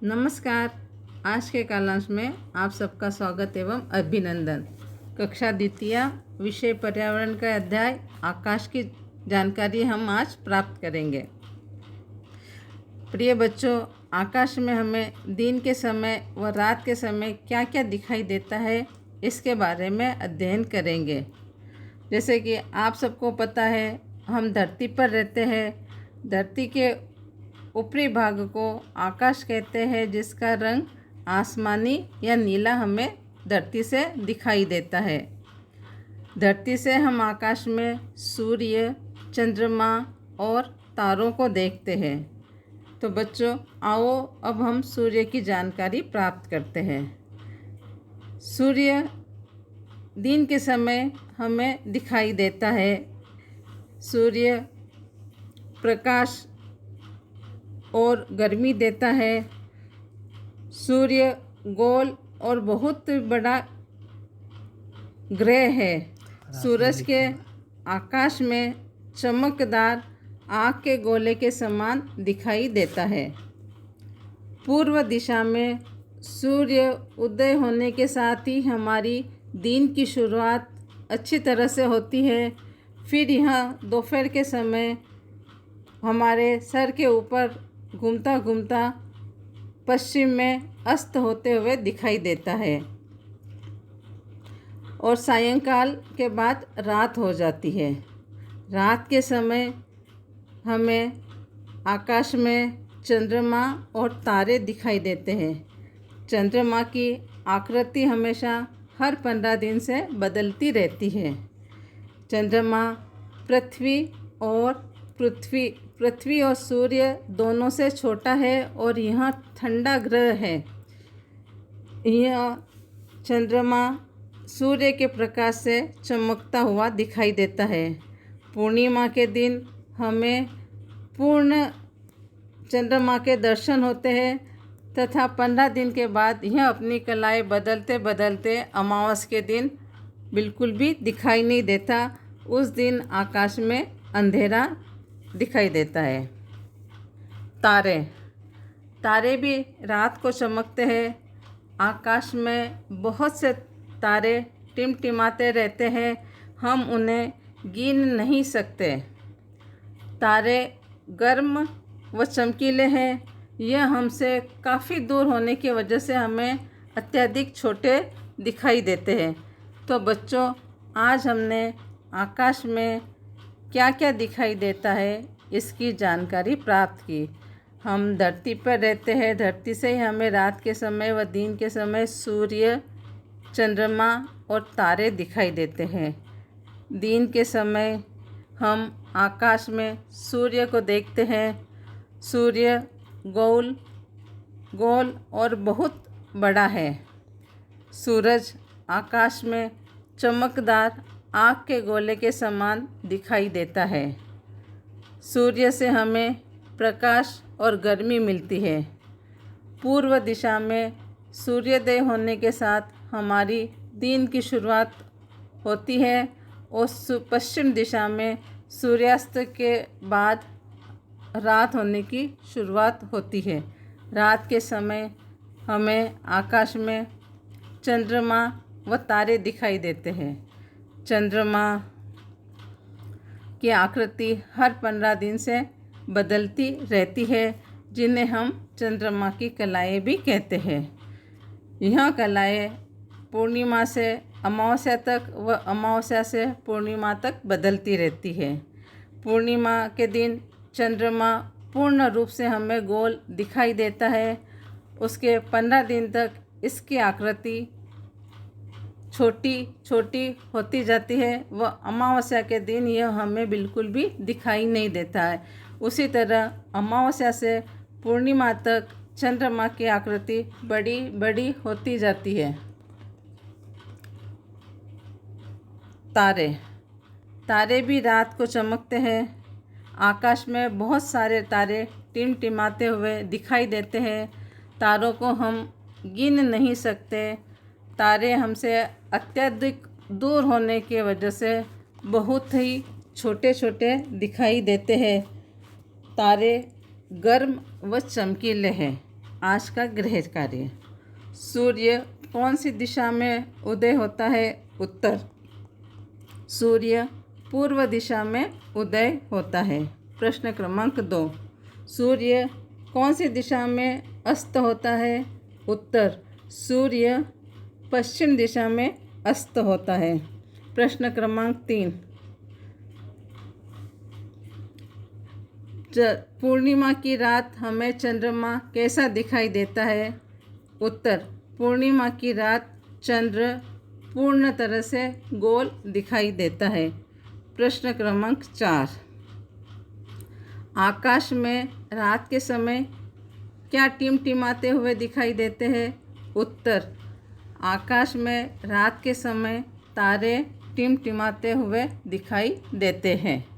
नमस्कार। आज के कालांश में आप सबका स्वागत एवं अभिनंदन। कक्षा द्वितीय विषय पर्यावरण का अध्याय आकाश की जानकारी हम आज प्राप्त करेंगे। प्रिय बच्चों, आकाश में हमें दिन के समय व रात के समय क्या क्या दिखाई देता है इसके बारे में अध्ययन करेंगे। जैसे कि आप सबको पता है, हम धरती पर रहते हैं। धरती के ऊपरी भाग को आकाश कहते हैं, जिसका रंग आसमानी या नीला हमें धरती से दिखाई देता है। धरती से हम आकाश में सूर्य, चंद्रमा और तारों को देखते हैं। तो बच्चों, आओ अब हम सूर्य की जानकारी प्राप्त करते हैं। सूर्य दिन के समय हमें दिखाई देता है। सूर्य प्रकाश और गर्मी देता है। सूर्य गोल और बहुत बड़ा ग्रह है। सूरज के आकाश में चमकदार आग के गोले के समान दिखाई देता है। पूर्व दिशा में सूर्य उदय होने के साथ ही हमारी दिन की शुरुआत अच्छी तरह से होती है। फिर यह दोपहर के समय हमारे सर के ऊपर घूमता घूमता पश्चिम में अस्त होते हुए दिखाई देता है और सायंकाल के बाद रात हो जाती है। रात के समय हमें आकाश में चंद्रमा और तारे दिखाई देते हैं। चंद्रमा की आकृति हमेशा हर 15 दिन से बदलती रहती है। चंद्रमा पृथ्वी और सूर्य दोनों से छोटा है और यह ठंडा ग्रह है। यह चंद्रमा सूर्य के प्रकाश से चमकता हुआ दिखाई देता है। पूर्णिमा के दिन हमें पूर्ण चंद्रमा के दर्शन होते हैं तथा 15 दिन के बाद यह अपनी कलाएं बदलते बदलते अमावस के दिन बिल्कुल भी दिखाई नहीं देता। उस दिन आकाश में अंधेरा दिखाई देता है। तारे भी रात को चमकते हैं। आकाश में बहुत से तारे टिमटिमाते रहते हैं, हम उन्हें गिन नहीं सकते। तारे गर्म व चमकीले हैं। यह हमसे काफ़ी दूर होने की वजह से हमें अत्यधिक छोटे दिखाई देते हैं। तो बच्चों, आज हमने आकाश में क्या क्या दिखाई देता है इसकी जानकारी प्राप्त की। हम धरती पर रहते हैं। धरती से ही हमें रात के समय व दिन के समय सूर्य, चंद्रमा और तारे दिखाई देते हैं। दिन के समय हम आकाश में सूर्य को देखते हैं। सूर्य गोल और बहुत बड़ा है। सूरज आकाश में चमकदार आग के गोले के समान दिखाई देता है। सूर्य से हमें प्रकाश और गर्मी मिलती है। पूर्व दिशा में सूर्योदय होने के साथ हमारी दिन की शुरुआत होती है और पश्चिम दिशा में सूर्यास्त के बाद रात होने की शुरुआत होती है। रात के समय हमें आकाश में चंद्रमा व तारे दिखाई देते हैं। चंद्रमा की आकृति हर 15 दिन से बदलती रहती है, जिन्हें हम चंद्रमा की कलाएं भी कहते हैं। यह कलाएं पूर्णिमा से अमावस्या तक व अमावस्या से पूर्णिमा तक बदलती रहती है। पूर्णिमा के दिन चंद्रमा पूर्ण रूप से हमें गोल दिखाई देता है। उसके 15 दिन तक इसकी आकृति छोटी छोटी होती जाती है व अमावस्या के दिन यह हमें बिल्कुल भी दिखाई नहीं देता है। उसी तरह अमावस्या से पूर्णिमा तक चंद्रमा की आकृति बड़ी बड़ी होती जाती है। तारे भी रात को चमकते हैं। आकाश में बहुत सारे तारे टिमटिमाते हुए दिखाई देते हैं। तारों को हम गिन नहीं सकते। तारे हमसे अत्यधिक दूर होने की वजह से बहुत ही छोटे छोटे दिखाई देते हैं। तारे गर्म व चमकीले हैं। आज का गृह कार्य। सूर्य कौन सी दिशा में उदय होता है? उत्तर। सूर्य पूर्व दिशा में उदय होता है। प्रश्न क्रमांक 2, सूर्य कौन सी दिशा में अस्त होता है? उत्तर। सूर्य पश्चिम दिशा में अस्त होता है। प्रश्न क्रमांक 3, पूर्णिमा की रात हमें चंद्रमा कैसा दिखाई देता है? उत्तर। पूर्णिमा की रात चंद्र पूर्ण तरह से गोल दिखाई देता है। प्रश्न क्रमांक 4, आकाश में रात के समय क्या टिमटिमाते हुए दिखाई देते हैं? उत्तर। आकाश में रात के समय तारे टिमटिमाते हुए दिखाई देते हैं।